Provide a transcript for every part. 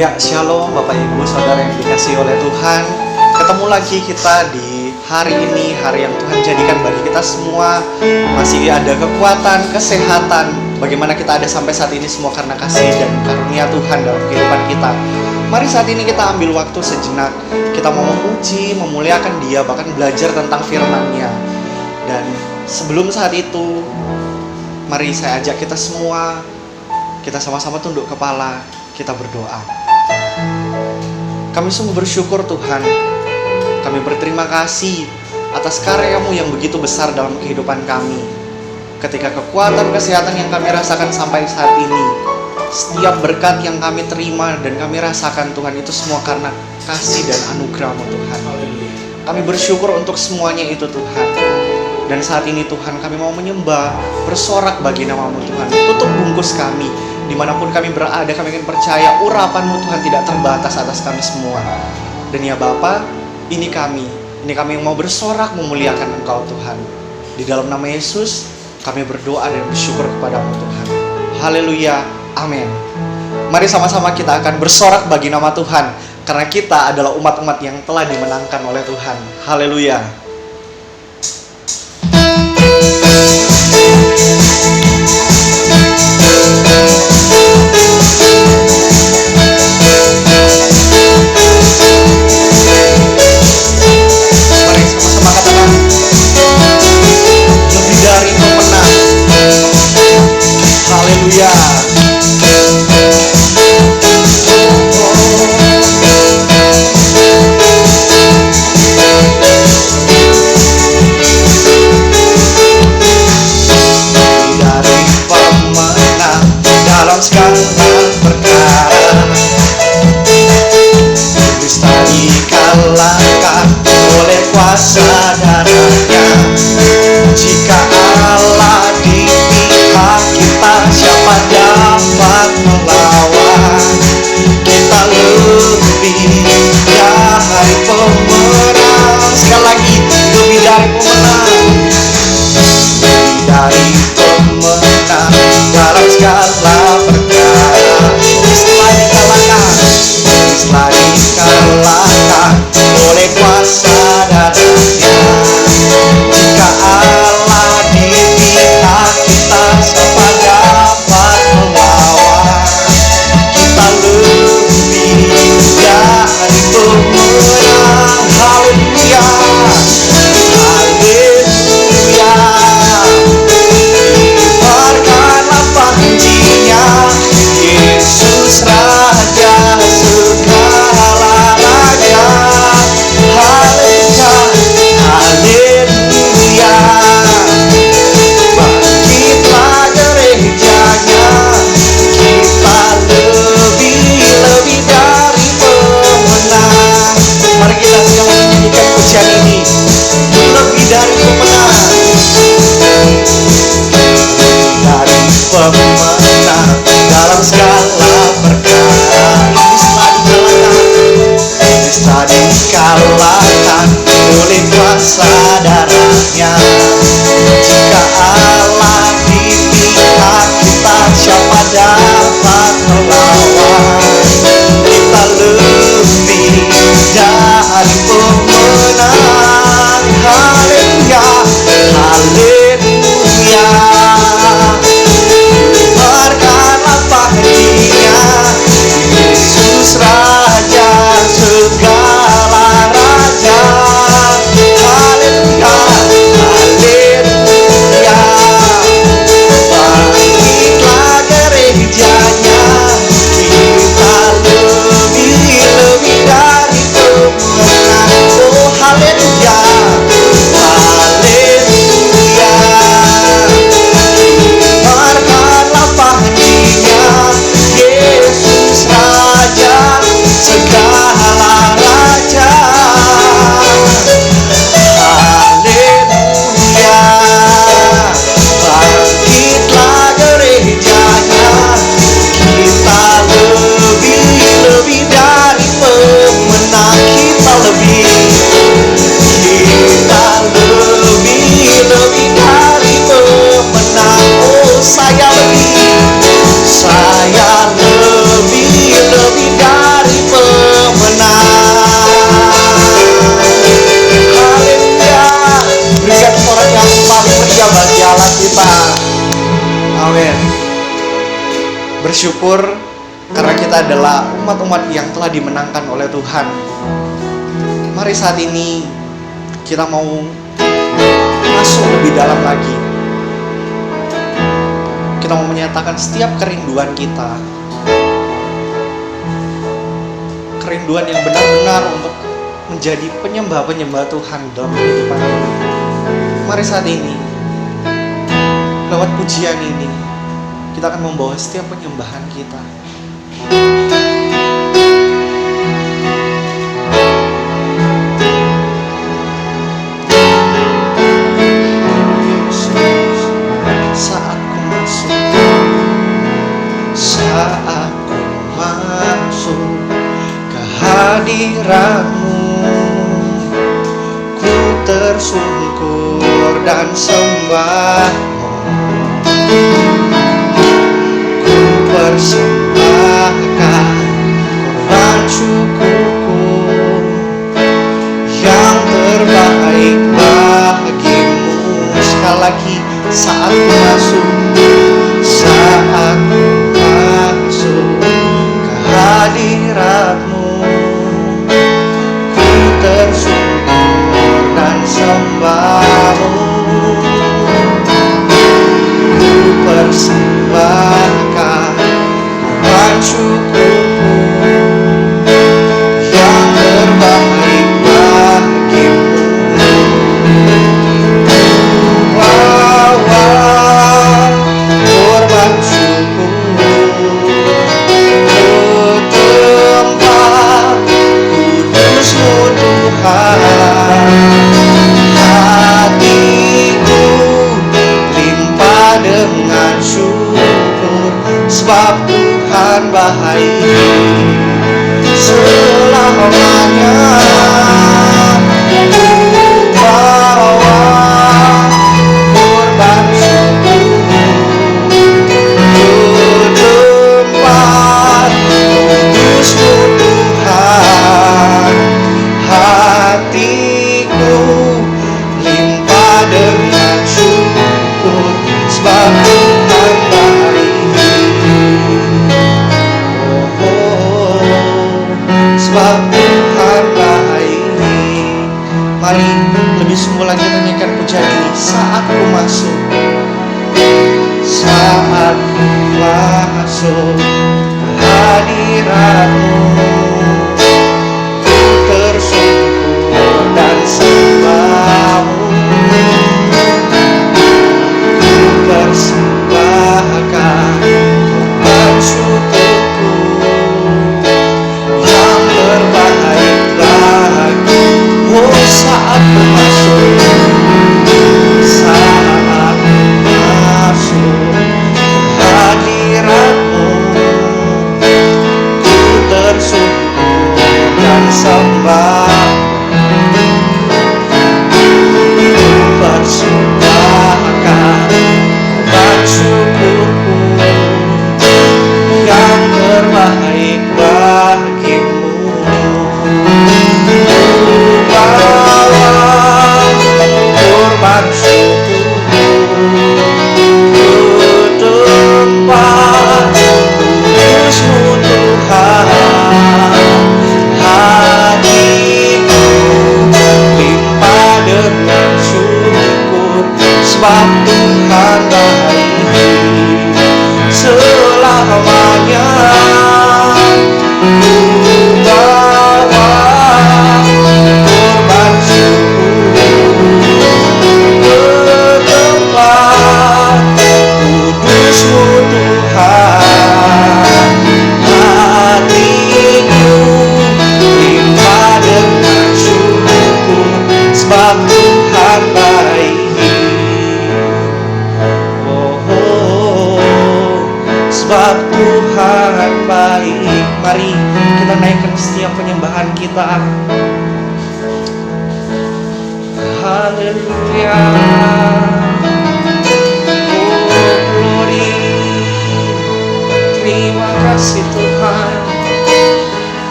Ya, shalom Bapak Ibu Saudara yang dikasihi oleh Tuhan. Ketemu lagi kita di hari ini, hari yang Tuhan jadikan bagi kita semua. Masih ada kekuatan, kesehatan. Bagaimana kita ada sampai saat ini semua karena kasih dan karunia Tuhan dalam kehidupan kita. Mari saat ini kita ambil waktu sejenak. Kita mau memuji, memuliakan Dia, bahkan belajar tentang firman-Nya. Dan sebelum saat itu, mari saya ajak kita semua, kita sama-sama tunduk kepala, kita berdoa. Kami sungguh bersyukur Tuhan. Kami berterima kasih atas karya-Mu yang begitu besar dalam kehidupan kami. Ketika kekuatan kesehatan yang kami rasakan sampai saat ini, setiap berkat yang kami terima dan kami rasakan Tuhan, itu semua karena kasih dan anugerah-Mu Tuhan. Kami bersyukur untuk semuanya itu Tuhan. Dan saat ini Tuhan, kami mau menyembah, bersorak bagi nama-Mu Tuhan. Tutup bungkus kami. Dimanapun kami berada, kami ingin percaya urapan-Mu Tuhan tidak terbatas atas kami semua. Dan ya Bapa, ini kami yang mau bersorak memuliakan Engkau Tuhan. Di dalam nama Yesus, kami berdoa dan bersyukur kepada-Mu Tuhan. Haleluya, amin. Mari sama-sama kita akan bersorak bagi nama Tuhan, karena kita adalah umat-umat yang telah dimenangkan oleh Tuhan. Haleluya. Haleluya, berkatlah pagi berlimpah. Amin. Bersyukur karena kita adalah umat-umat yang telah dimenangkan oleh Tuhan. Mari saat ini kita mau masuk lebih dalam lagi. Kita mau menyatakan setiap kerinduan kita, kerinduan yang benar-benar untuk menjadi penyembah-penyembah Tuhan dalam kehidupan ini. Mari saat ini, lewat pujian ini, kita akan membawa setiap penyembahan kita. Saat ku masuk ke hadirat-Mu, ku tersungkur dan sembah-Mu. Ku persembahkan korban syukurku yang terbaik bagimu. Sekali lagi, saat ku masuk, saat ku masuk ke hadirat-Mu, ku tersungkur dan sembah-Mu. Ku persembahkan korban syukurku yang terbaik bagimu. Korban syukur ke tempat kudus-Mu Tuhan. Hatiku limpah dengan syukur, sebab Tuhan baik selamanya. Ku bawa korban syukur ke tempat kudus-Mu Tuhan. Hatiku limpah dengan syukur, sebab Tuhan baik. Sebab Tuhan baik. Mari lebih sungguh lagi nyanyikan pujian ini. Saat ku masuk, saat ku masuk ke hadirat-Mu, ku tersungkur dan sembah-Mu. Ku persembahkan korban syukurku yang terbaik bagi. Oh, saat ku masuk, saat ku masuk ke hadirat-Mu, ku tersungkur dan sembah. Ku persembahkan korban syukurku yang terbaik bagimu. Korban syukurku ke tempat kudus-Mu Tuhan. Hatiku limpah dengan syukur, sebab Tuhan baik selamanya. Ku bawa korban syukur ke tempat kudus-Mu Tuhan. Hatiku limpah dengan syukur, sebab Tuhan baik. Sebab Tuhan baik. Mari kita naikkan setiap penyembahan kita. Haleluya. Oh, glory. Terima kasih Tuhan.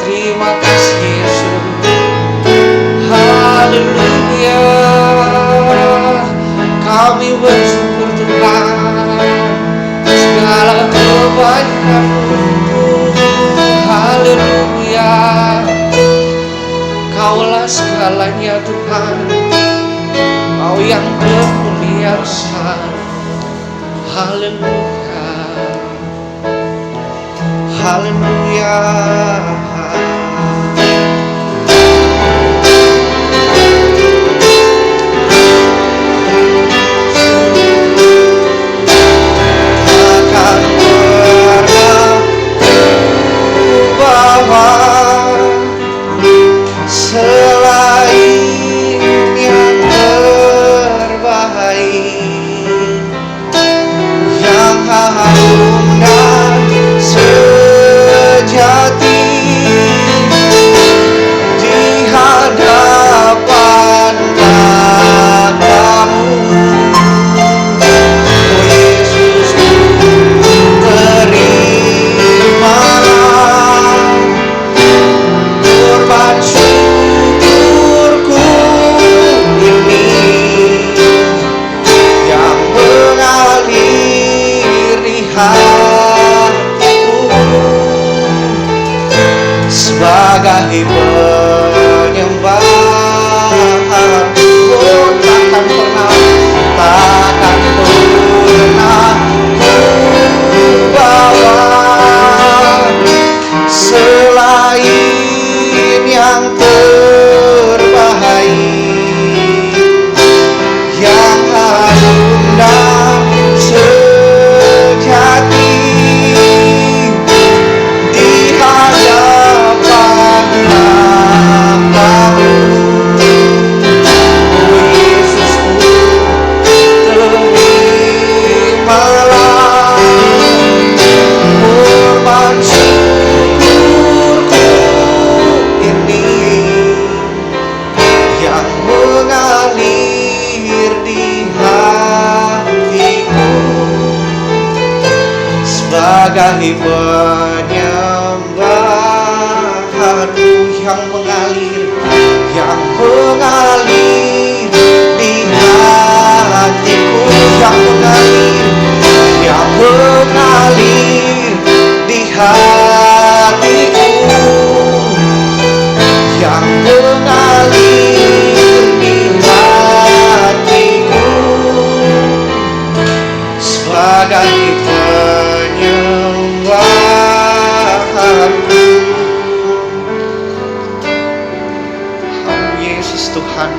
Terima kasih Yesus. Haleluya. Kami bersyukur Tuhan. ya Tuhan, Kau yang bermulia besar. Haleluya, Haleluya. Takkan pernah bahwa selain yang terbaik, yang harum dan sejati di hadapan matamu. Oh Yesusku, terimalah korban syukurku ini yang mengalir di hatiku sebagai penyembahan. Oh, takkan pernah ku bawa selain yang terbaik, yang harum dan sejati di hadapan matamu. Oh Yesusku, terimalah korban syukurku ini yang mengalir di hatiku sebagai penyembahanku, yang mengalir di hatiku, yang mengalir di hatiku, yang mengalir di hatiku sebagai penyembahanku. Oh Yesus Tuhan,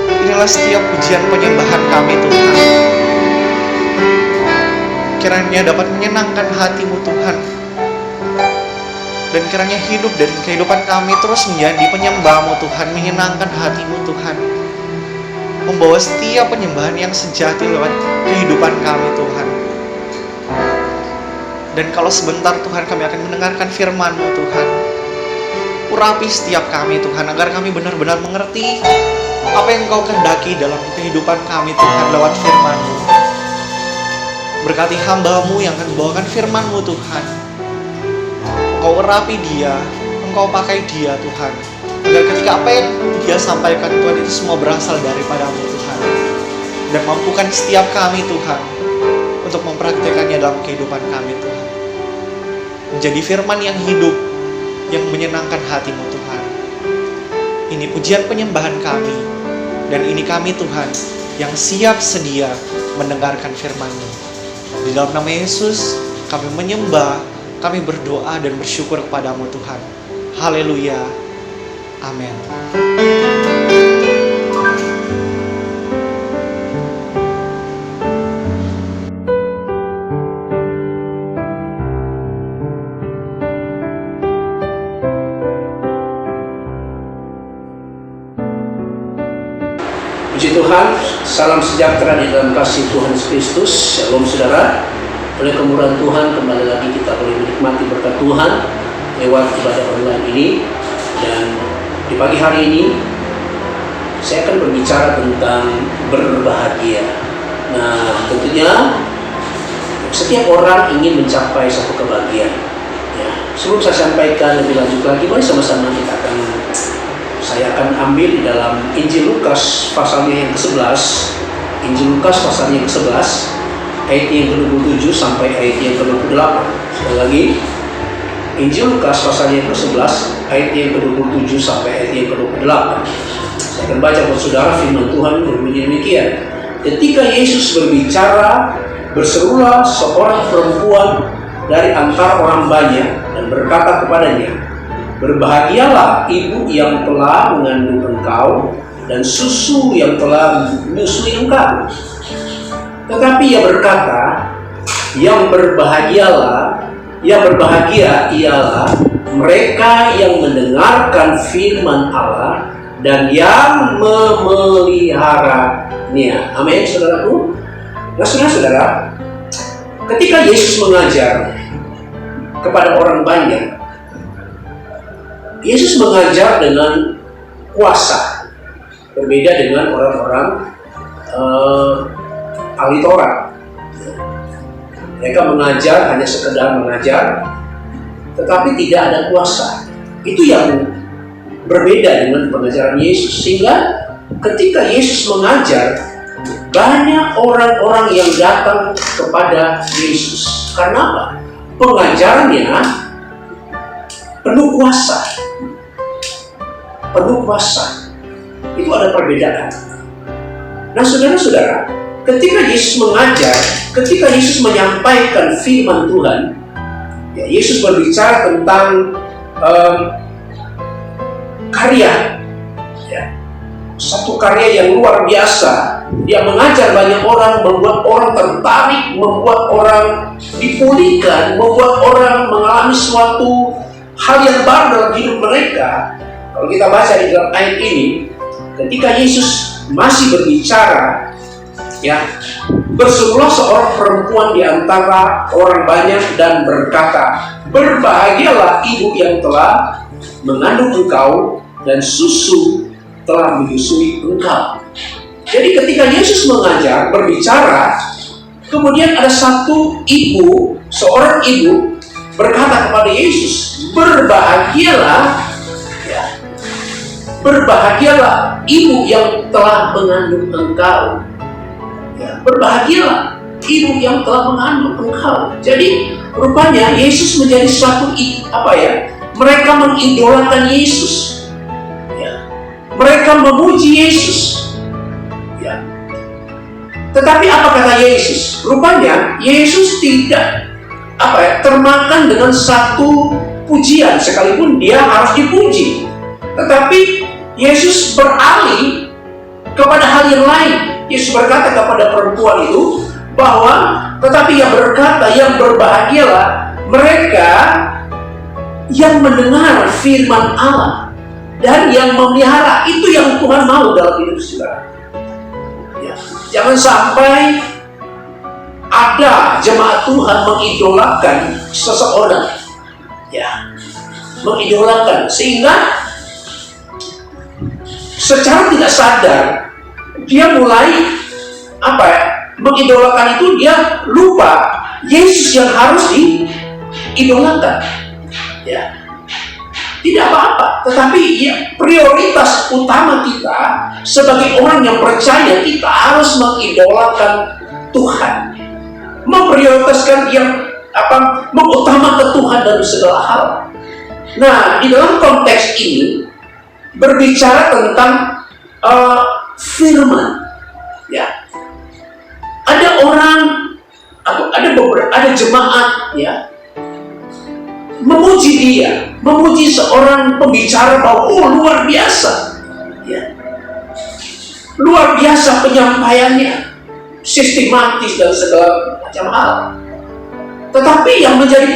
inilah setiap pujian penyembahan kami Tuhan. Kiranya dapat menyenangkan hati-Mu Tuhan, dan kiranya hidup dan kehidupan kami terus menjadi penyembah-Mu Tuhan, menyenangkan hati-Mu Tuhan, membawa setiap penyembahan yang sejati lewat kehidupan kami Tuhan. Dan kalau sebentar Tuhan kami akan mendengarkan firman-Mu Tuhan, urapi setiap kami Tuhan, agar kami benar-benar mengerti apa yang Engkau kehendaki dalam kehidupan kami Tuhan lewat firman-Mu. Berkati hamba-Mu yang akan membawakan firman-Mu Tuhan. Engkau urapi dia, Engkau pakai dia Tuhan, agar ketika apa yang dia sampaikan Tuhan itu semua berasal daripada-Mu Tuhan, dan mampukan setiap kami Tuhan untuk mempraktikkannya dalam kehidupan kami Tuhan, menjadi firman yang hidup, yang menyenangkan hati-Mu Tuhan. Ini pujian penyembahan kami, dan ini kami Tuhan yang siap sedia mendengarkan firman-Mu. Di dalam nama Yesus kami menyembah, kami berdoa dan bersyukur kepada-Mu Tuhan. Haleluya. Amin. Puji Tuhan, salam sejahtera di dalam kasih Tuhan Yesus Kristus. Shalom saudara. Oleh kemurahan Tuhan, kembali lagi kita boleh menikmati berkat Tuhan lewat ibadah online ini. Dan di pagi hari ini saya akan berbicara tentang berbahagia. Nah, tentunya setiap orang ingin mencapai satu kebahagiaan. Ya, sebelum saya sampaikan lebih lanjut lagi, mari sama-sama saya akan ambil di dalam Injil Lukas pasalnya yang ke-11. Injil Lukas pasalnya yang ke-11, ayat yang ke-27 sampai ayat yang ke-28. Sekali lagi, Injil Lukas pasal yang ke-11 ayat yang ke-27 sampai ayat yang ke-28. Saya akan baca buat saudara. Firman Tuhan berbunyi demikian. Ketika Yesus berbicara, berserulah seorang perempuan dari antara orang banyak dan berkata kepadanya, "Berbahagialah ibu yang telah mengandung engkau dan susu yang telah menyusui engkau." Tetapi ia berkata, yang berbahagia ialah mereka yang mendengarkan firman Allah dan yang memeliharanya. Amin, saudaraku. Nah, saudara-saudara, ketika Yesus mengajar kepada orang banyak, Yesus mengajar dengan kuasa, berbeda dengan orang-orang ahli Taurat. Mereka mengajar hanya sekedar mengajar, tetapi tidak ada kuasa. Itu yang berbeda dengan pengajaran Yesus. Sehingga ketika Yesus mengajar, banyak orang-orang yang datang kepada Yesus. Karena apa? Pengajarannya penuh kuasa. Penuh kuasa. Itu ada perbedaan. Nah, saudara-saudara, ketika Yesus mengajar, ketika Yesus menyampaikan firman Tuhan, ya, Yesus berbicara tentang karya, ya, satu karya yang luar biasa. Dia mengajar banyak orang, membuat orang tertarik, membuat orang dipulihkan, membuat orang mengalami suatu hal yang baru dalam hidup mereka. Kalau kita baca di dalam ayat ini, ketika Yesus masih berbicara, ya, berserulah seorang perempuan di antara orang banyak dan berkata, "Berbahagialah ibu yang telah mengandung engkau dan susu telah menyusui engkau." Jadi ketika Yesus mengajar, berbicara, kemudian ada satu ibu, seorang ibu berkata kepada Yesus, "Berbahagialah, ya, berbahagialah ibu yang telah mengandung engkau." Ya, berbahagialah ibu yang telah mengandung engkau. Jadi rupanya Yesus menjadi suatu mereka mengidolakan Yesus. Ya. Mereka memuji Yesus. Ya. Tetapi apa kata Yesus? Rupanya Yesus tidak termakan dengan satu pujian sekalipun dia harus dipuji. Tetapi Yesus beralih kepada hal yang lain. Yesus berkata kepada perempuan itu bahwa, tetapi ia berkata, yang berbahagialah mereka yang mendengar firman Allah dan yang memelihara. Itu yang Tuhan mau dalam hidup saudara. Ya. Jangan sampai ada jemaat Tuhan mengidolakan seseorang, ya, mengidolakan sehingga secara tidak sadar dia mulai mengidolakan itu. Dia lupa Yesus yang harus diidolakan. Ya, tidak apa-apa, tetapi ya, prioritas utama kita sebagai orang yang percaya, kita harus mengidolakan Tuhan, memprioritaskan mengutamakan Tuhan dalam segala hal. Nah, di dalam konteks ini berbicara tentang firman, ya, ada orang atau ada jemaat, ya, memuji dia, memuji seorang pembicara bahwa luar biasa, ya, luar biasa penyampaiannya, sistematis dan segala macam hal. Tetapi yang menjadi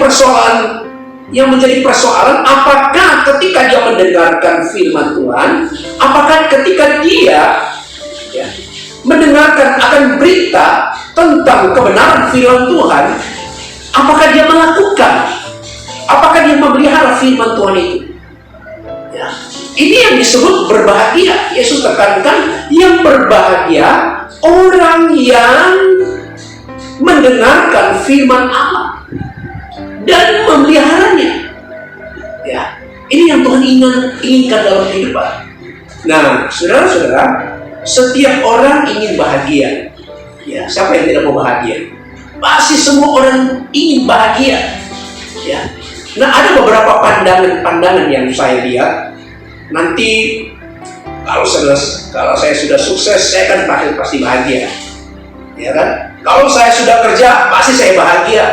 persoalan, apakah ketika dia mendengarkan firman Tuhan, apakah ketika dia, ya, mendengarkan akan berita tentang kebenaran firman Tuhan, apakah dia melakukan, apakah dia memelihara firman Tuhan itu? Ya. Ini yang disebut berbahagia. Yesus tekankan, yang berbahagia orang yang mendengarkan firman Allah dan memeliharanya. Ya, ini yang Tuhan inginkan dalam kehidupan. Nah, saudara-saudara, setiap orang ingin bahagia. Ya, siapa yang tidak mau bahagia? Pasti semua orang ingin bahagia. Ya, Nah, ada beberapa pandangan yang saya lihat. Nanti kalau saya sudah sukses, saya kan pasti bahagia, ya kan? Kalau saya sudah kerja, pasti saya bahagia.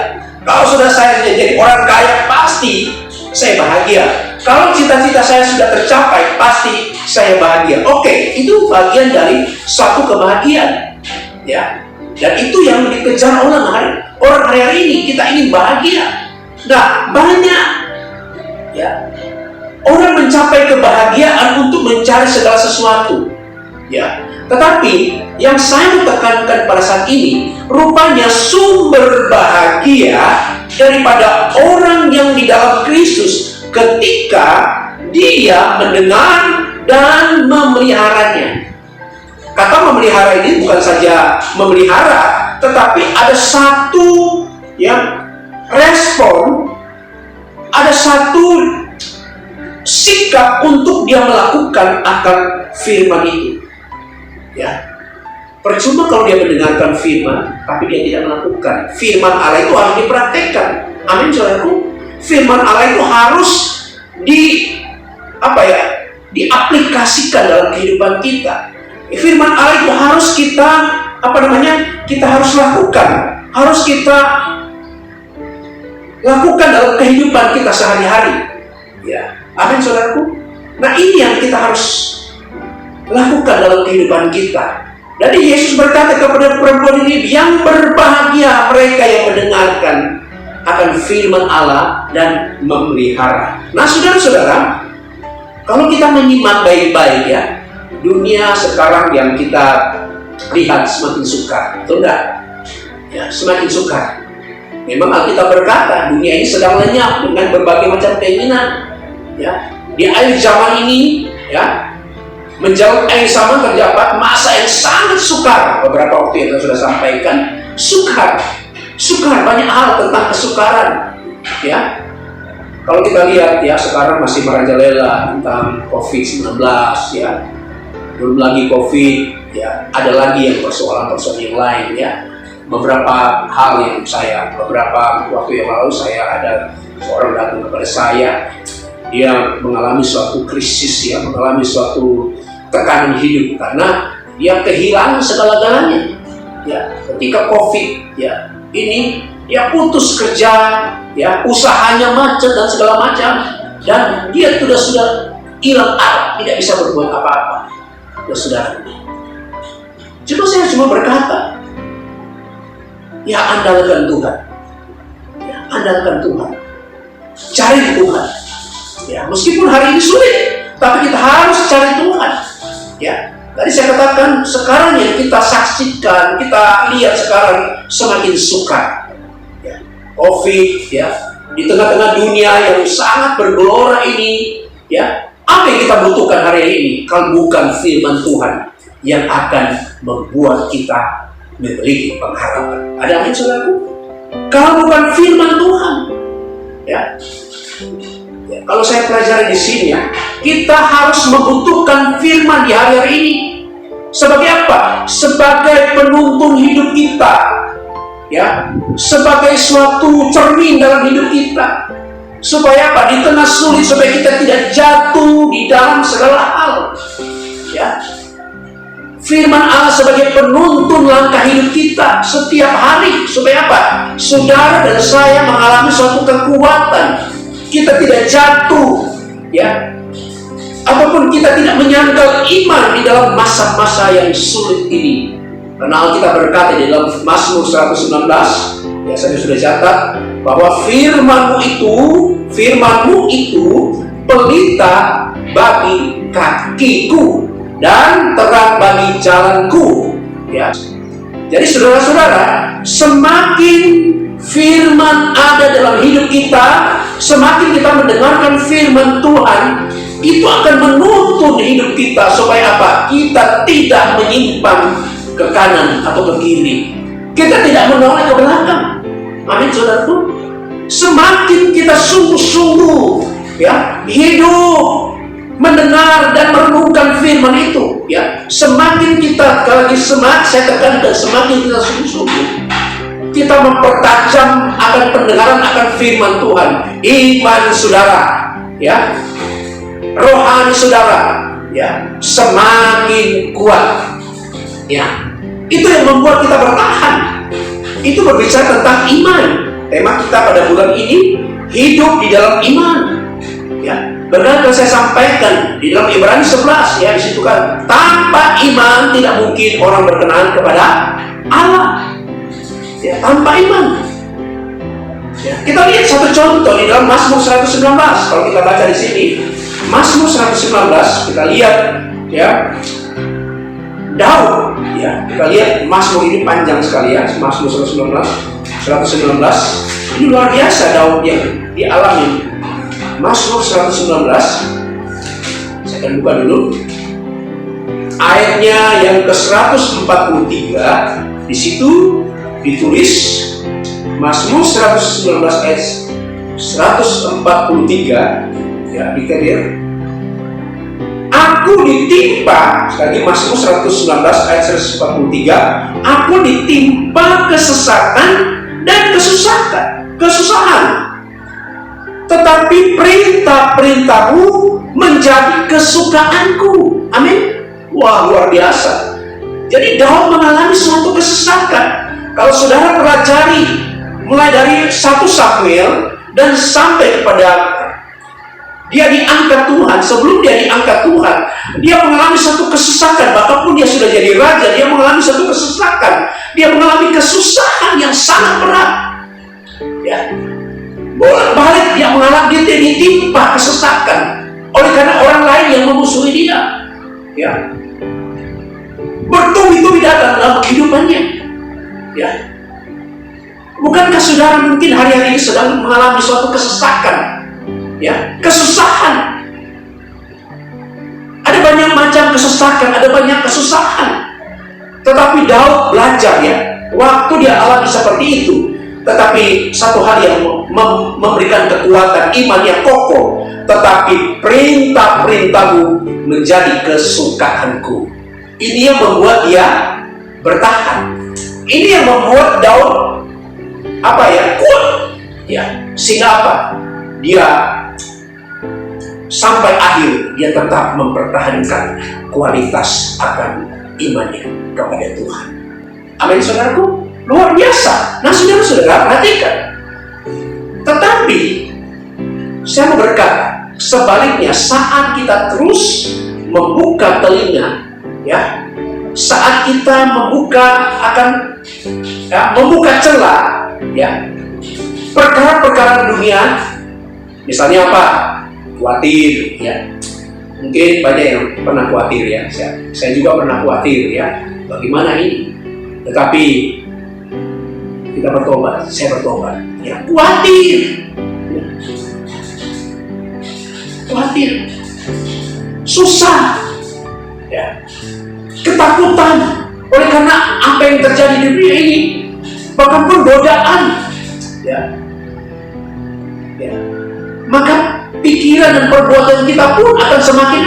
Kalau sudah saya jadi orang kaya, pasti saya bahagia. Kalau cita-cita saya sudah tercapai, pasti saya bahagia. Oke, itu bagian dari satu kebahagiaan, ya. Dan itu yang dikejar orang hari ini. Kita ingin bahagia. Nah, banyak, ya, orang mencapai kebahagiaan untuk mencari segala sesuatu, ya. Tetapi yang saya mau tekankan pada saat ini, rupanya sumber bahagia daripada orang yang di dalam Kristus ketika dia mendengar dan memeliharanya. Kata memelihara ini bukan saja memelihara, tetapi ada satu respon, ada satu sikap untuk dia melakukan akan firman itu. Ya, percuma kalau dia mendengarkan firman, tapi dia tidak melakukan. Firman Allah itu harus dipraktekkan. Amin, saudaraku. Firman Allah itu harus diaplikasikan dalam kehidupan kita. Firman Allah itu harus kita harus lakukan, harus kita lakukan dalam kehidupan kita sehari-hari. Ya, amin, saudaraku. Nah, ini yang kita harus lakukan dalam kehidupan kita. Jadi Yesus berkata kepada perempuan ini, yang berbahagia mereka yang mendengarkan akan firman Allah dan memelihara. Nah, saudara-saudara, kalau kita menyimak baik-baik, ya, dunia sekarang yang kita lihat semakin sukar, betul enggak? Ya, semakin sukar. Memang Alkitab berkata dunia ini sedang lenyap dengan berbagai macam keinginan. Ya, di akhir zaman ini, ya, menjelang akhir zaman terdapat masa yang sangat sukar. Beberapa waktu yang sudah sampaikan, sukar, banyak hal tentang kesukaran. Ya, kalau kita lihat, ya, sekarang masih merajalela tentang COVID-19, ya, belum lagi COVID, ya, ada lagi yang persoalan-persoalan yang lain, ya. Beberapa hal yang beberapa waktu yang lalu ada seorang datang kepada saya. Dia mengalami suatu krisis, ya, mengalami suatu tekanan hidup karena dia kehilangan segala-galanya. Ya, ketika COVID, ya, ini dia putus kerja, ya, usahanya macet dan segala macam, dan dia sudah hilang arah, tidak bisa berbuat apa-apa. Ya, saudara, saya cuma berkata, ya, andalkan Tuhan, ya, andalkan Tuhan, cari Tuhan. Ya, meskipun hari ini sulit, tapi kita harus cari Tuhan. Ya, tadi saya katakan sekarang yang kita saksikan, kita lihat sekarang semakin sukar. Ya, COVID, ya, di tengah-tengah dunia yang sangat bergelora ini, ya, apa yang kita butuhkan hari ini kalau bukan firman Tuhan yang akan membuat kita memiliki pengharapan. Ada amin, saudaraku? Kalau bukan firman Tuhan, ya. Kalau saya pelajari di sini, ya, kita harus membutuhkan firman di hari ini. Sebagai apa? Sebagai penuntun hidup kita, ya, sebagai suatu cermin dalam hidup kita. Supaya apa? Di tengah sulit, supaya kita tidak jatuh di dalam segala hal. Ya, firman Allah sebagai penuntun langkah hidup kita setiap hari. Supaya apa? Saudara dan saya mengalami suatu kekuatan. Kita tidak jatuh, ya, ataupun kita tidak menyangkal iman di dalam masa-masa yang sulit ini. Karena Alkitab berkata di dalam Mazmur 119, ya, saya sudah catat, bahwa firman-Mu itu pelita bagi kakiku dan terang bagi jalanku. Ya. Jadi saudara-saudara, semakin firman ada dalam hidup kita, semakin kita mendengarkan firman Tuhan, itu akan menuntun hidup kita supaya apa? Kita tidak menyimpang ke kanan atau ke kiri. Kita tidak menoleh ke belakang. Amin, saudaraku. Semakin kita sungguh-sungguh, ya, hidup, mendengar dan merenungkan firman itu, ya, semakin kita, kalau saya tekankan, semakin kita sungguh-sungguh, kita mempertajam akan pendengaran akan firman Tuhan, iman saudara, ya, rohani saudara, ya, semakin kuat, ya. Itu yang membuat kita bertahan. Itu berbicara tentang iman. Tema kita pada bulan ini, hidup di dalam iman, ya. Benar yang saya sampaikan di dalam Ibrani 11, ya, di situ kan, tanpa iman tidak mungkin orang berkenan kepada Allah. Ya, tanpa iman. Ya, kita lihat satu contoh di dalam Mazmur 119. Kalau kita baca di sini, Mazmur 119, kita lihat, ya, Daud, ya, kita lihat Mazmur ini panjang sekali, ya, Mazmur 119, ini luar biasa Daud yang dialami. Mazmur 119, saya akan buka dulu ayatnya yang ke-143. Di situ ditulis, Mazmur 119 ayat 143, ya, dikatakan, aku ditimpa, sekali Mazmur 119 ayat 143, aku ditimpa kesesakan dan kesusahan, tetapi perintah-perintahmu menjadi kesukaanku. Amin. Wah, luar biasa. Jadi Daud mengalami suatu kesesakan. Kalau saudara pelajari mulai dari 1 Samuel dan sampai kepada dia diangkat Tuhan, sebelum dia diangkat Tuhan, dia mengalami satu kesesakan. Bahkan pun dia sudah jadi raja, dia mengalami satu kesesakan. Dia mengalami kesusahan yang sangat berat. Ya, bolak-balik dia mengalami, dia ditimpa kesesakan oleh karena orang lain yang memusuhi dia. Ya, bertubi-tubi datang dalam kehidupannya. Ya, bukankah saudara mungkin hari-hari ini sedang mengalami suatu kesesakan, ya, kesusahan? Ada banyak macam kesesakan, ada banyak kesusahan. Tetapi Daud belajar, ya, waktu dia alami seperti itu. Tetapi satu hal yang memberikan kekuatan iman yang kokoh, tetapi perintah-perintahmu menjadi kesukaanku. Ini yang membuat dia bertahan. Ini yang membuat Daud kuat, ya, sehingga dia sampai akhir dia tetap mempertahankan kualitas akan imannya kepada Tuhan. Amin, saudaraku, luar biasa. Nah, saudara-saudara, perhatikan. Tetapi saya mau berkata, sebaliknya, saat kita terus membuka telinga, ya, saat kita membuka celah, ya, perkara-perkara dunia, misalnya apa? Khawatir, ya. Mungkin banyak yang pernah khawatir, ya. Saya juga pernah khawatir, ya. Bagaimana ini? Tetapi kita bertobat, saya bertobat. Ya, khawatir, ya. Khawatir, susah, ya, ketakutan oleh karena apa yang terjadi di dunia ini, bahkan pun godaan, ya, ya, maka pikiran dan perbuatan kita pun akan semakin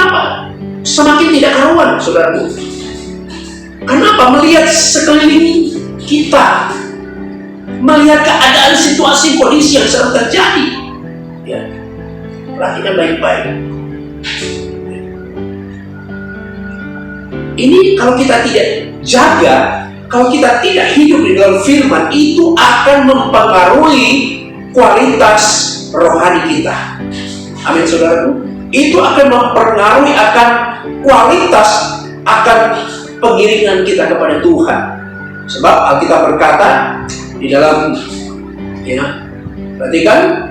semakin tidak karuan, saudaraku. Kenapa? Melihat sekeliling kita, melihat keadaan situasi kondisi yang sedang terjadi, ya, perhatikan baik-baik. Ini kalau kita tidak jaga, kalau kita tidak hidup di dalam firman, itu akan mempengaruhi kualitas rohani kita. Amin, saudaraku. Itu akan mempengaruhi akan kualitas, akan pengiringan kita kepada Tuhan. Sebab Alkitab berkata di dalam, ya, perhatikan,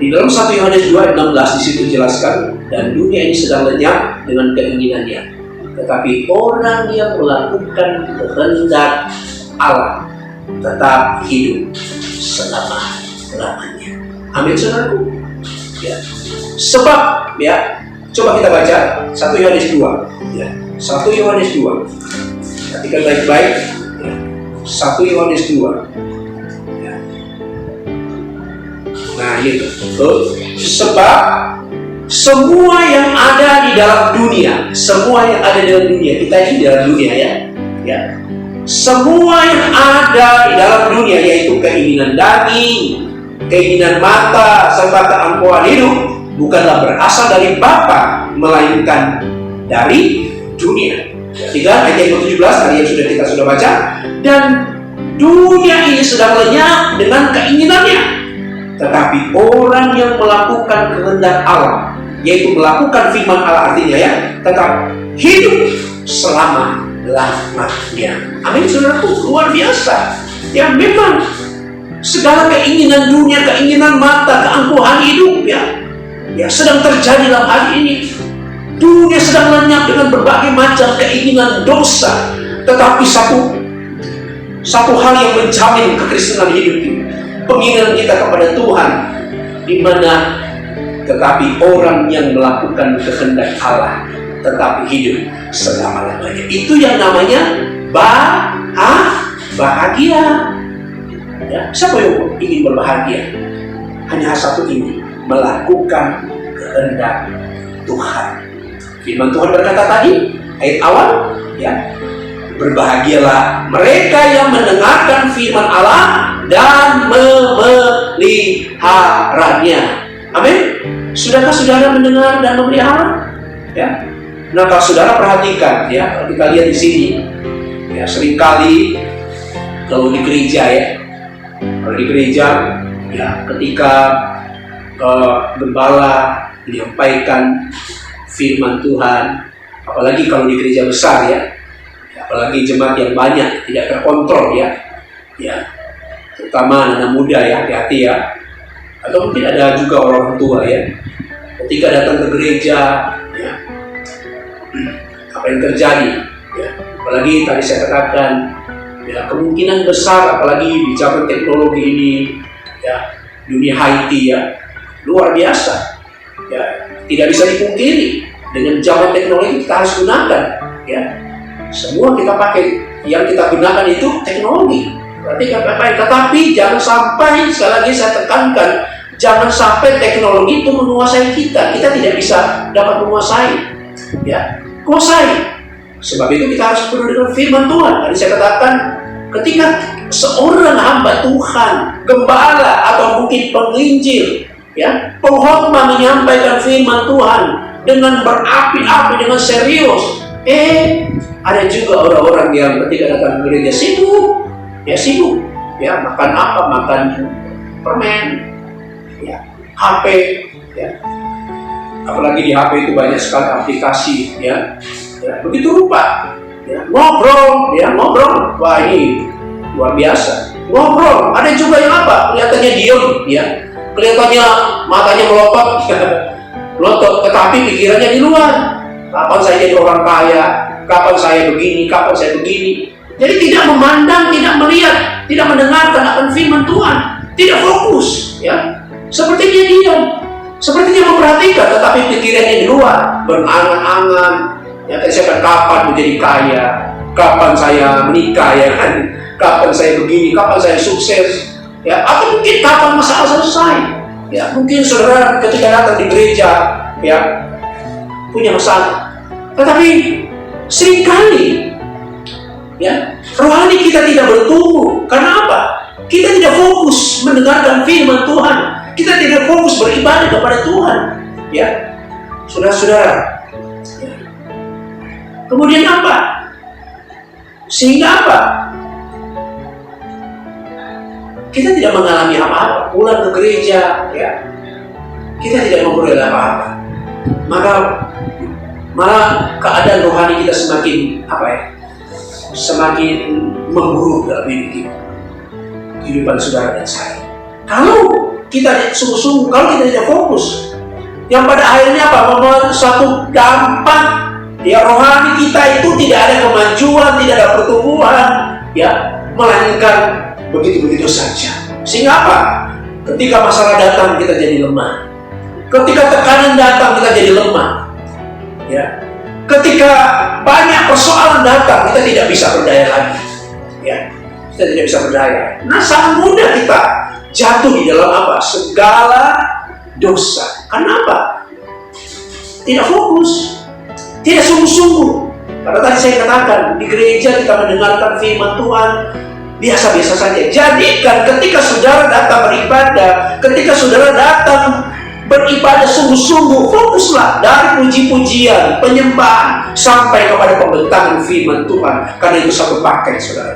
di dalam 1 Yohanes 2 ayat 16 di situ jelaskan, dan dunia ini sedang lenyap dengan keinginannya, tetapi orang yang melakukan kehendak Allah tetap hidup selama-lamanya. Amin, saudaraku. Ya. Sebab, ya, coba kita baca 1 Yohanes 2, ya, 1 Yohanes 2. Perhatikan baik-baik, ya. 1 Yohanes 2. Nah, itu. Sebab semua yang ada di dalam dunia, semua yang ada di dalam dunia, kita ini di dalam dunia, ya. Ya. Semua yang ada di dalam dunia, yaitu keinginan daging, keinginan mata, serta keangkuhan hidup, bukanlah berasal dari Bapa, melainkan dari dunia. 3 ayat 17 tadi yang kita sudah baca. Dan dunia ini sedang lenyap dengan keinginannya, tetapi orang yang melakukan kehendak Allah, yaitu melakukan firman Allah, artinya ya, tetap hidup selama-lamanya. Amin, saudaraku, luar biasa. Ya, memang segala keinginan dunia, keinginan mata, keangkuhan hidup ya sedang terjadi dalam hari ini. Dunia sedang lenyap dengan berbagai macam keinginan dosa, tetapi satu hal yang menjamin kekristenan hidup ini, penginginan kita kepada Tuhan, di mana tetapi orang yang melakukan kehendak Allah tetapi hidup selama-lamanya. Itu yang namanya bahagia. Ya, siapa yang ingin berbahagia? Hanya satu ini, melakukan kehendak Tuhan. Firman Tuhan berkata tadi, ayat awal, ya, berbahagialah mereka yang mendengarkan firman Allah dan memeliharanya. Amin. Sudahkah saudara mendengar dan memelihara? Ya. Nah, kalau saudara perhatikan, ya, kalau kita lihat di sini, ya, seringkali kalau di gereja, ya, ketika gembala menyampaikan firman Tuhan, apalagi kalau di gereja besar, ya, apalagi jemaat yang banyak, tidak terkontrol, ya, terutama anak muda, ya, hati-hati, ya, atau mungkin ada juga orang tua, ya, ketika datang ke gereja, ya, apa yang terjadi, ya, apalagi tadi saya katakan, ya, kemungkinan besar, apalagi di zaman teknologi ini, ya, dunia IT, ya, luar biasa, ya, tidak bisa dipungkiri. Dengan zaman teknologi kita harus gunakan, ya, semua kita pakai, yang kita gunakan itu teknologi. Berarti baik, tetapi jangan sampai, sekali lagi saya tekankan, jangan sampai teknologi itu menguasai kita. Kita tidak bisa dapat menguasai, ya, kuasai. Sebab itu kita harus penuh dengan firman Tuhan. Tadi saya katakan, ketika seorang hamba Tuhan, gembala atau mungkin penginjil, ya, pengkhotbah menyampaikan firman Tuhan dengan berapi-api, dengan serius, ada juga orang-orang yang ketika datang ke gereja sibuk, ya, makan apa, makan permen, ya, HP, ya, apalagi di HP itu banyak sekali aplikasi, ya, begitu rupa, ya, ngobrol, wah ini luar biasa, ngobrol. Ada juga yang apa, kelihatannya diem, ya, kelihatannya matanya melotot, tetapi pikirannya di luar. Kapan saya jadi orang kaya? Kapan saya begini? Kapan saya begini? Jadi tidak memandang, tidak melihat, tidak mendengarkan akan firman Tuhan, tidak fokus, ya. Sepertinya diam, sepertinya memperhatikan, tetapi pikirannya di luar, berangan-angan. Ya, saya katakan kapan menjadi kaya, kapan saya menikah, ya kan? Kapan saya begini, kapan saya sukses, ya, atau mungkin kapan masalah selesai. Ya, mungkin saudara ketika datang di gereja, ya, punya masalah, tetapi seringkali, ya, rohani kita tidak bertumbuh. Karena apa? Kita tidak fokus mendengarkan firman Tuhan, kita tidak fokus beribadah kepada Tuhan, ya, saudara-saudara. Ya. Kemudian apa? Sehingga apa? Kita tidak mengalami apa-apa, pulang ke gereja, ya, kita tidak memperoleh apa-apa. Maka malah keadaan rohani kita semakin semakin memburuk dalam hidup kita, kehidupan saudara dan saya. Kalau kita sungguh-sungguh, kalau kita tidak fokus, yang pada akhirnya apa? Membuat suatu dampak, ya, rohani kita itu tidak ada kemajuan, tidak ada pertumbuhan, ya, melainkan begitu-begitu saja. Sehingga apa? Ketika masalah datang kita jadi lemah. Ketika tekanan datang kita jadi lemah. Ya. Ketika banyak persoalan datang kita tidak bisa berdaya lagi. Ya. Kita tidak bisa berdaya. Nah, sangat mudah kita jatuh di dalam apa? Segala dosa. Kenapa? Tidak fokus. Tidak sungguh-sungguh. Karena tadi saya katakan, di gereja kita mendengarkan firman Tuhan biasa-biasa saja. Jadikan ketika saudara datang beribadah, ketika saudara datang beribadah sungguh-sungguh, fokuslah dari puji-pujian, penyembahan, sampai kepada pembentangan firman Tuhan. Karena itu satu paket, saudara.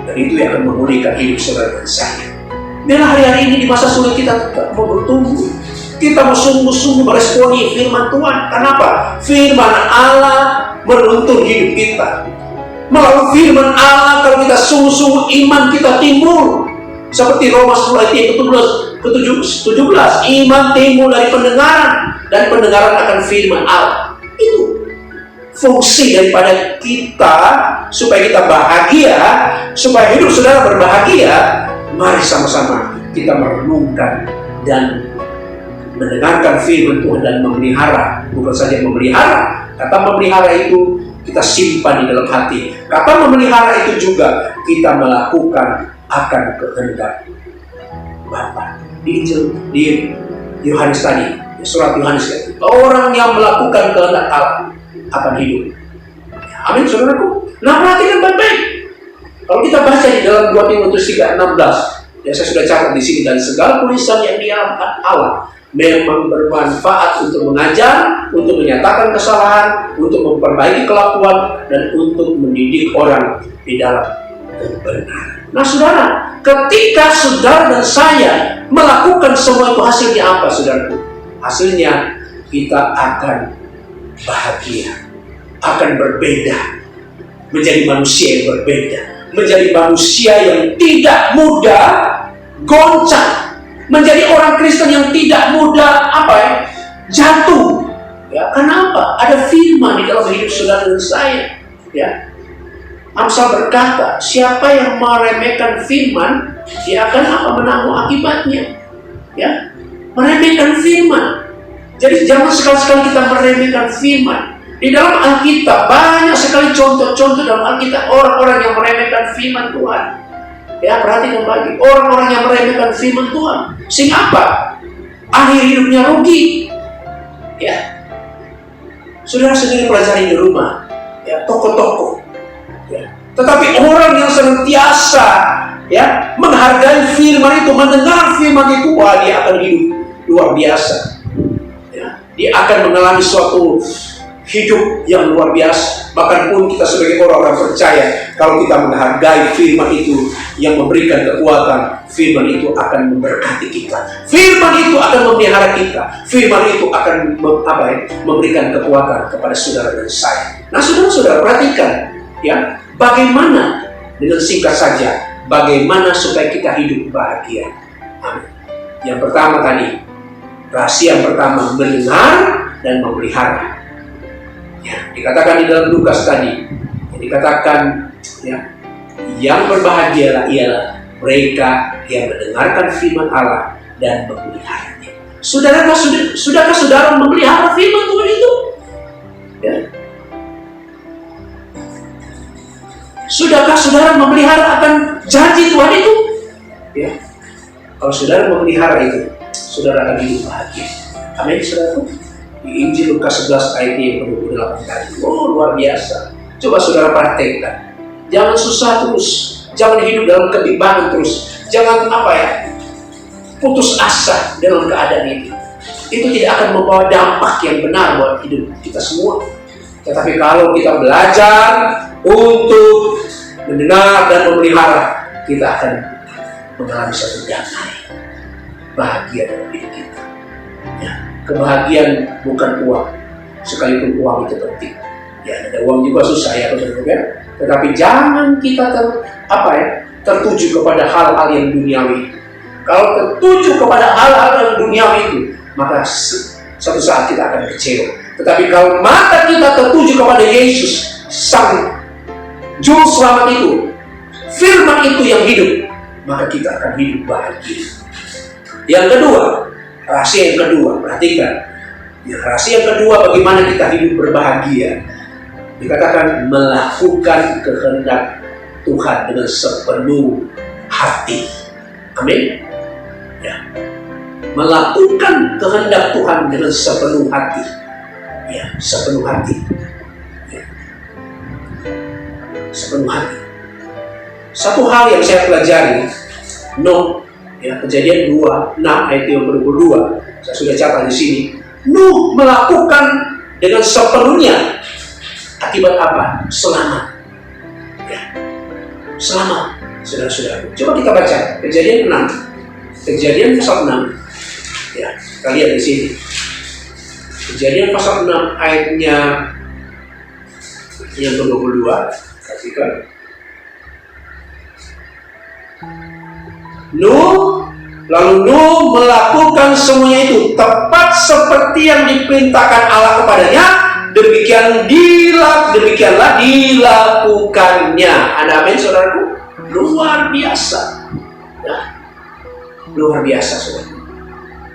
Dan itu yang akan memulihkan hidup saudara dan saya. Biarlah hari-hari ini di masa sulit kita tetap mau bertumbuh. Kita mau sungguh-sungguh meresponi firman Tuhan. Kenapa? Firman Allah menuntun hidup kita. Melalui firman Allah, kalau kita sungguh-sungguh iman kita timbul. Seperti Roma 10 ayat yang ke-17, iman timbul dari pendengaran, dan pendengaran akan firman Allah. Itu fungsi daripada kita, supaya kita bahagia, supaya hidup saudara berbahagia. Mari sama-sama kita merenungkan dan mendengarkan firman Tuhan dan memelihara. Bukan saja memelihara, kata memelihara itu kita simpan di dalam hati. Kata memelihara itu juga kita melakukan akan kehendak Bapa. Di Injil, di Yohanes tadi, surat Yohanes tadi, orang yang melakukan kehendak Allah akan hidup. Amin, saudaraku. Nah, perhatikan baik-baik. Kalau kita baca di dalam 2 Timotius 3:16, ya saya sudah catat di sini, dan segala tulisan yang dialah Allah memang bermanfaat untuk mengajar, untuk menyatakan kesalahan, untuk memperbaiki kelakuan, dan untuk mendidik orang di dalam kebenaran. Nah, saudara, ketika saudara dan saya melakukan semua itu, hasilnya apa, saudaraku? Hasilnya kita akan bahagia, akan berbeda, menjadi manusia yang berbeda, menjadi manusia yang tidak mudah goncang, menjadi orang Kristen yang tidak mudah jatuh. Ya, kenapa? Ada firman di dalam hidup saudara dan saya. Ya, Amsal berkata, siapa yang meremehkan firman, dia akan menanggung akibatnya. Ya, meremehkan firman. Jadi jangan sekali-sekali kita meremehkan firman. Di dalam Alkitab banyak sekali contoh-contoh dalam Alkitab orang-orang yang meremehkan firman Tuhan. Ya, perhatikan lagi, orang-orang yang meremehkan firman Tuhan, sehingga apa? Akhir hidupnya rugi. Ya, saudara sendiri pelajari di rumah. Ya, toko-toko. Ya. Tetapi orang yang senantiasa menghargai firman itu, mendengar firman itu, wah, dia akan hidup luar biasa. Ya, dia akan mengalami suatu hidup yang luar biasa. Bahkan pun kita sebagai orang-orang percaya, kalau kita menghargai firman itu yang memberikan kekuatan, firman itu akan memberkati kita, firman itu akan memelihara kita, firman itu akan memberikan kekuatan kepada saudara dan saya. Nah, saudara-saudara, perhatikan ya, bagaimana, dengan singkat saja, bagaimana supaya kita hidup bahagia. Amin. Yang pertama tadi, rahasia yang pertama, mendengar dan memelihara. Ya, dikatakan di dalam Lukas tadi, dikatakan yang berbahagialah ialah mereka yang mendengarkan firman Allah dan memeliharanya. Sudahkah saudara memelihara firman Tuhan itu? Ya. Sudahkah saudara memelihara akan janji Tuhan itu? Ya. Kalau saudara memelihara itu, saudara akan hidup bahagia. Amin, saudaraku. Di Injil Lukas 11 ayat yang ke-28 tadi. Oh, luar biasa. Coba saudara praktekkan. Jangan susah terus. Jangan hidup dalam kebimbangan terus. Jangan putus asa dalam keadaan itu. Itu tidak akan membawa dampak yang benar buat hidup kita semua. Tetapi kalau kita belajar untuk mendengar dan memelihara, kita akan mengalami satu damai, bahagia dalam hidup kita. Ya. Kebahagiaan bukan uang, sekalipun uang itu penting. Ya, ada uang juga susah ya, teman-teman. Tetapi jangan kita tertuju kepada hal-hal yang duniawi. Kalau tertuju kepada hal-hal yang duniawi itu, maka suatu saat kita akan kecewa. Tetapi kalau mata kita tertuju kepada Yesus, Sang Juru Selamat itu, firman itu yang hidup, maka kita akan hidup bahagia. Yang kedua, rahasia yang kedua, perhatikan. Rahasia yang kedua, bagaimana kita hidup berbahagia. Dikatakan melakukan kehendak Tuhan dengan sepenuh hati. Amin. Ya. Melakukan kehendak Tuhan dengan sepenuh hati. Ya, sepenuh hati. Ya. sepenuh hati. Satu hal yang saya pelajari, Nuh, ya, Kejadian 26 ayat 22, saya sudah catat di sini. Nuh melakukan dengan sepenuhnya. Akibat apa? Selamat. Ya, selamat, saudara-saudara. Coba kita baca Kejadian 6. Kejadian pasal 6. Ya, kita lihat di sini. Kejadian pasal 6 ayatnya yang ke-22. Perhatikan. Lalu Nuh melakukan semuanya itu tepat seperti yang diperintahkan Allah kepadanya. Demikianlah dilakukannya. Ada amin, saudaraku? Luar biasa. Ya. Luar biasa, saudara.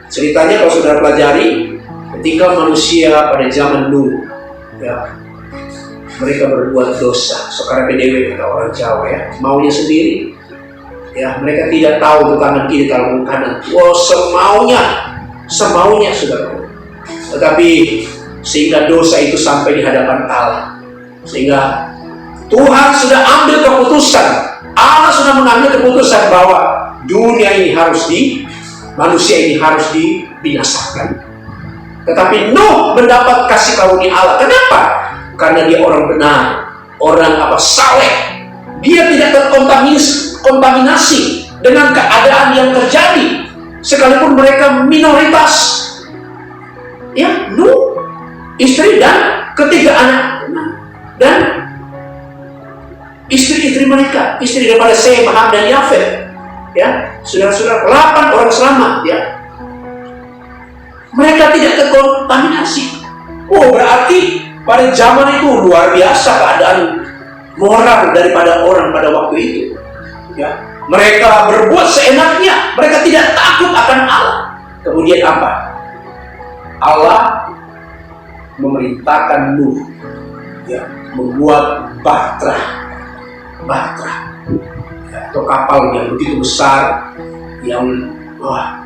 Ceritanya kalau saudara pelajari, ketika manusia pada zaman Nuh, ya, mereka berbuat dosa, sekarang PDW kata orang Jawa, ya, maunya sendiri. Ya, mereka tidak tahu ke kanan kiri, kalau kanan. Wow, semaunya, saudara. Tetapi sehingga dosa itu sampai di hadapan Allah, sehingga Tuhan sudah ambil keputusan. Allah sudah mengambil keputusan bahwa manusia ini harus dibinasakan. Tetapi Nuh mendapat kasih karunia Allah. Kenapa? Karena dia orang benar, orang saleh. Dia tidak terkontaminasi dengan keadaan yang terjadi, sekalipun mereka minoritas. Ya, Nuh, istri dan ketiga anak, dan istri-istri mereka, istri daripada Sem, Ham, dan Yafet. Ya, saudara-saudara, 8 orang selamat. Ya, mereka tidak terkontaminasi. Oh, berarti pada zaman itu luar biasa keadaan moral daripada orang pada waktu itu. Ya, mereka berbuat seenaknya, mereka tidak takut akan Allah. Kemudian apa? Allah memerintahkan Nuh, ya, membuat bahtera, ya, atau kapal yang begitu besar, yang luar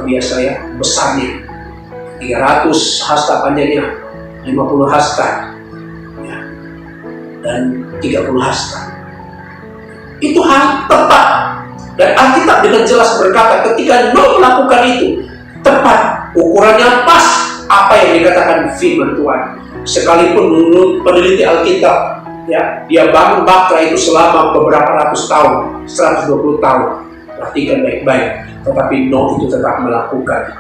biasa, ya, besarnya, 300 hasta panjangnya, 50 hasta, ya, dan 30 hasta. Itu hal tepat, dan Alkitab dengan jelas berkata ketika Nuh melakukan itu tepat, ukurannya pas apa yang dikatakan firman Tuhan. Sekalipun menurut peneliti Alkitab, ya, dia bangun bahtera itu selama beberapa ratus tahun, 120 tahun. Perhatikan baik-baik. Tetapi Nuh itu tetap melakukan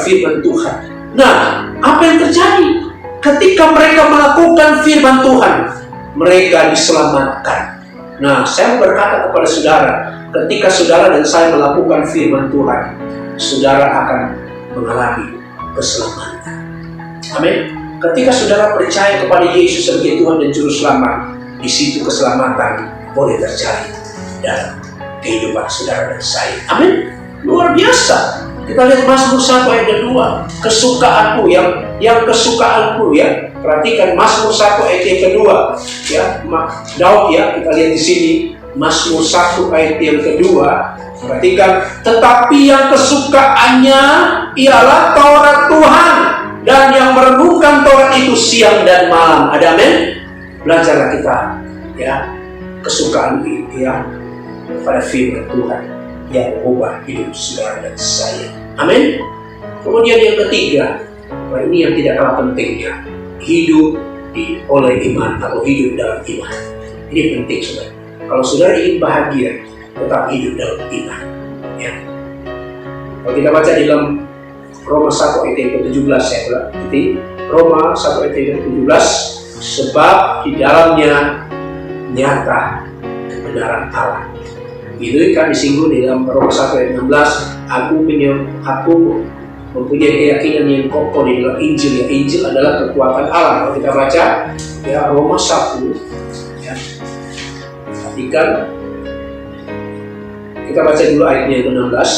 firman Tuhan. Nah, apa yang terjadi? Ketika mereka melakukan firman Tuhan, mereka diselamatkan. Nah, saya berkata kepada saudara, ketika saudara dan saya melakukan firman Tuhan, saudara akan mengalami keselamatan. Amin. Ketika saudara percaya kepada Yesus sebagai Tuhan dan Juru Selamat, di situ keselamatan boleh terjadi dalam kehidupan saudara dan saya. Amin. Luar biasa. Kita lihat Mazmur 1 ayat 2. Kesukaanku, yang kesukaanku, ya. Perhatikan Mazmur 1 ayat yang kedua, ya. Daud, ya, kita lihat di sini Mazmur 1 ayat yang kedua. Perhatikan, tetapi yang kesukaannya ialah Taurat Tuhan, dan yang merenungkan Taurat itu siang dan malam. Ada amin? Belajarlah kita, ya, kesukaan itu, ya, pada firman Tuhan yang mengubah hidup saudara dan saya. Amin. Kemudian yang ketiga, ini yang tidak kalah pentingnya, hidup oleh iman atau hidup dalam iman. Ini penting, saudara. Kalau saudara ingin bahagia, tetap hidup dalam iman. Ya. Kalau kita baca di dalam Roma 1 ayat yang ke-17, saya ulang. Roma 1 ayat yang ke-17, sebab di dalamnya nyata kebenaran Allah. Itu kan disinggung di dalam Roma 1 ayat 16, aku mempunyai keyakinan yang kokoh di dalam Injil. Ya, Injil adalah kekuatan Allah. Kalau kita baca, ya, Roma 1, ya, perhatikan, kita baca dulu ayatnya yang ke-16,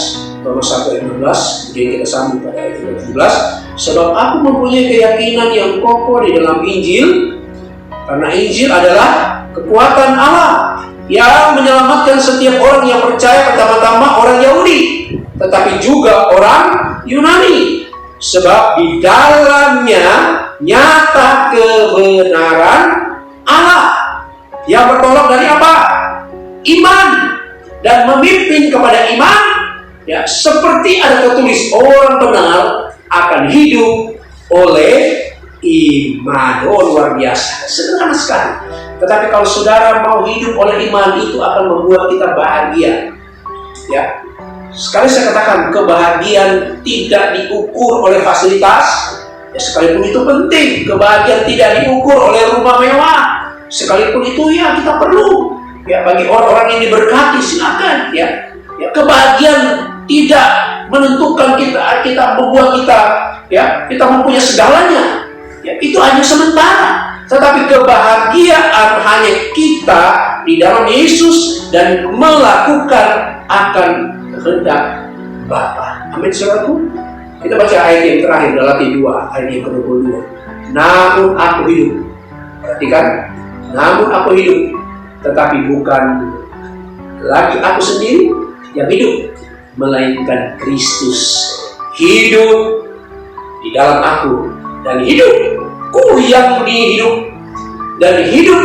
Roma 1 ayat 16, kemudian kita sambung pada ayat yang ke-17. Sebab aku mempunyai keyakinan yang kokoh di dalam Injil, karena Injil adalah kekuatan Allah yang menyelamatkan setiap orang yang percaya, pertama-tama orang Yahudi, tetapi juga orang Yunani. Sebab di dalamnya nyata kebenaran Yang bertolak dari apa? Iman. Dan memimpin kepada iman, ya, seperti ada tertulis, orang benar akan hidup oleh iman. Oh, luar biasa, sederhana sekali. Tetapi kalau saudara mau hidup oleh iman, itu akan membuat kita bahagia. Ya, sekali saya katakan, kebahagiaan tidak diukur oleh fasilitas. Ya, sekalipun itu penting, kebahagiaan tidak diukur oleh rumah mewah. Sekalipun itu ya kita perlu. Ya, bagi orang-orang yang diberkati, silakan. Ya, kebahagiaan tidak menentukan kita membuat kita mempunyai segalanya. Ya, itu hanya sementara. Tetapi kebahagiaan hanya kita di dalam Yesus dan melakukan akan kehendak Bapa. Amin, saudaraku. Kita baca ayat yang terakhir, Galatia 2 ayat yang ke-22. Namun aku hidup. Perhatikan, namun aku hidup, tetapi bukan lagi aku sendiri yang hidup, melainkan Kristus hidup di dalam aku, dan hidupku yang dihidup dan hidup,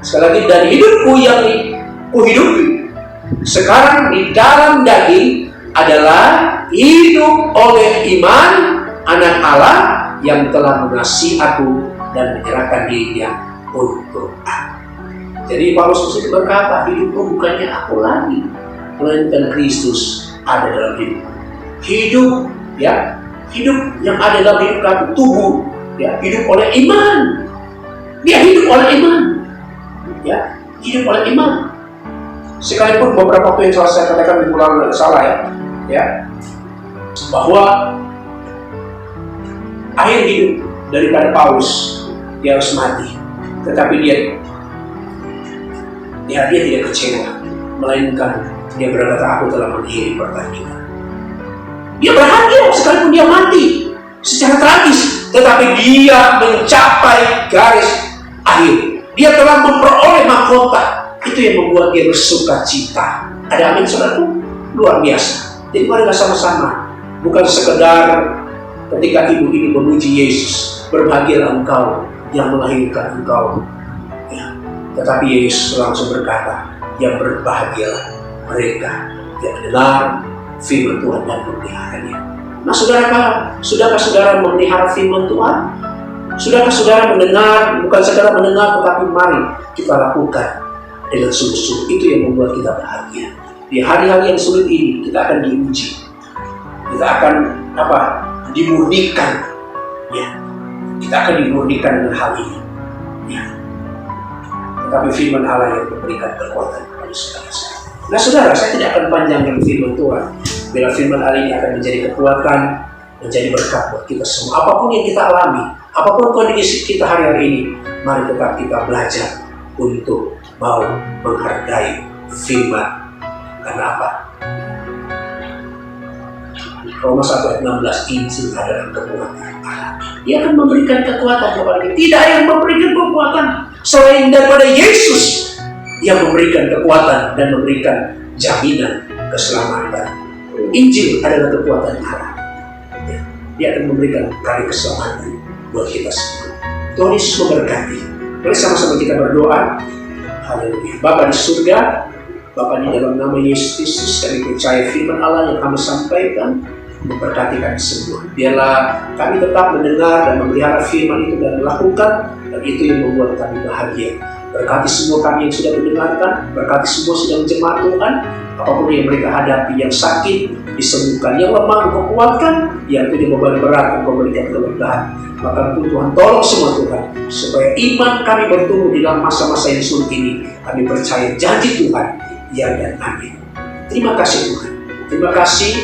sekali lagi, dan hidupku yang kuhidupi sekarang di dalam daging adalah hidup oleh iman Anak Allah yang telah mengasihi aku dan menyerahkan dirinya untuk aku. Jadi Paulus itu berkata, hidupku bukannya aku lagi, melainkan Kristus ada dalam hidup. Hidup, ya, hidup yang ada dalam hidup kamu, tubuh, ya, hidup oleh iman. Dia hidup oleh iman, ya, hidup oleh iman. Sekalipun beberapa waktu yang saya katakan di bulan salah, ya, bahwa akhir hidup daripada Paulus, dia harus mati. Tetapi dia tidak kecewa, melainkan dia berkata, aku telah mengakhiri pertandingan. Dia bahagia sekalipun dia mati secara tragis, tetapi dia mencapai garis akhir. Dia telah memperoleh mahkota. Itu yang membuat dia bersuka cita. Ada amin, saudaraku? Luar biasa. Jadi mari sama-sama, bukan sekedar ketika ibu ini memuji Yesus, berbahagialah engkau yang melahirkan engkau, ya. Tetapi Yesus langsung berkata, yang berbahagialah mereka yang mendengar firman Tuhan dan memeliharanya. Nah, sudahkah saudara memelihara firman Tuhan? Sudahkah saudara mendengar, bukan sekedar mendengar, tetapi mari kita lakukan dengan sungguh-sungguh. Itu yang membuat kita bahagia. Di hari-hari yang sulit ini kita akan diuji, kita akan dimurnikan, ya. Kita akan dimurnikan dengan hal ini, ya. Tetapi firman Allah yang memberikan kekuatan kepada saudara. Nah, saudara, saya tidak akan panjangkan firman Tuhan. Bila firman Allah ini akan menjadi kekuatan, menjadi berkat buat kita semua. Apapun yang kita alami, apapun kondisi kita hari-hari ini, mari tetap kita belajar untuk mau menghargai firman. Karena apa? Roma 1 ayat 16, Injil adalah kekuatan Allah. Dia akan memberikan kekuatan kepada kita. Tidak ada yang memberikan kekuatan selain daripada Yesus yang memberikan kekuatan dan memberikan jaminan keselamatan. Injil adalah kekuatan Allah. Dia akan memberikan kali keselamatan buat kita semua. Tuhan Yesus memberkati. Mari sama-sama kita berdoa. Haleluya. Bapa di surga, Bapa di dalam nama Yesus Kristus, kami percaya firman Allah yang kami sampaikan memberkati kami semua. Biarlah kami tetap mendengar dan memelihara firman itu dan melakukan, dan itu yang membuat kami bahagia. Berkati semua kami yang sudah mendengarkan, berkati semua sedang jemaat Tuhan, apapun yang mereka hadapi, yang sakit disembuhkan, yang lemah Engkau kuatkan, yang punya beban berat Engkau berikan kemudahan. Maka Tuhan tolong semua Tuhan, supaya iman kami bertumbuh di dalam masa-masa yang sulit ini. Kami percaya janji Tuhan, ya dan amin. Terima kasih Tuhan, terima kasih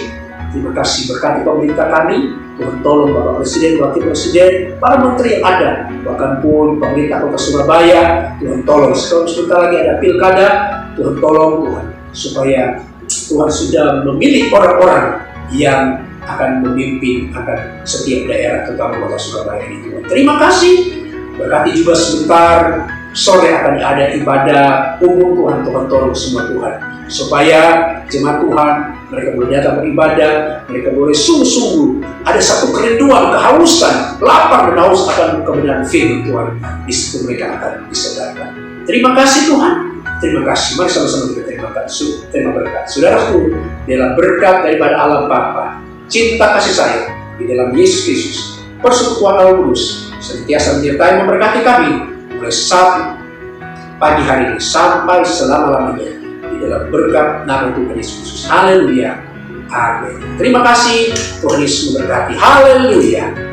berkati pemerintah kami. Tuhan tolong Bapak Presiden, Wakil Presiden, para menteri yang ada, bahkan pun pemerintah Kota Surabaya. Tuhan tolong, sebentar lagi ada pilkada. Tuhan tolong Tuhan, supaya Tuhan sudah memilih orang-orang yang akan memimpin akan setiap daerah, terutama Kota Surabaya ini Tuhan. Terima kasih. Berkati juga sebentar sore akan ada ibadah umum Tuhan. Tuhan tolong semua Tuhan, supaya jemaat Tuhan mereka boleh datang beribadah, mereka boleh sungguh-sungguh ada satu kerinduan, kehausan, lapar dan haus akan kebenaran firman Tuhan. Di situ mereka akan disadarkan. Terima kasih Tuhan. Terima kasih. Mari sama-sama kita terima berkat. Saudaraku, dalam berkat daripada Allah Bapa, cinta kasih sayang di dalam Yesus Kristus, persekutuan Roh Kudus senantiasa menyertai memberkati kami mulai saat pagi hari ini sampai selama-lamanya di dalam berkat nama Tuhan Yesus Kristus. Haleluya. Amin. Terima kasih. Tuhan Yesus memberkati. Haleluya.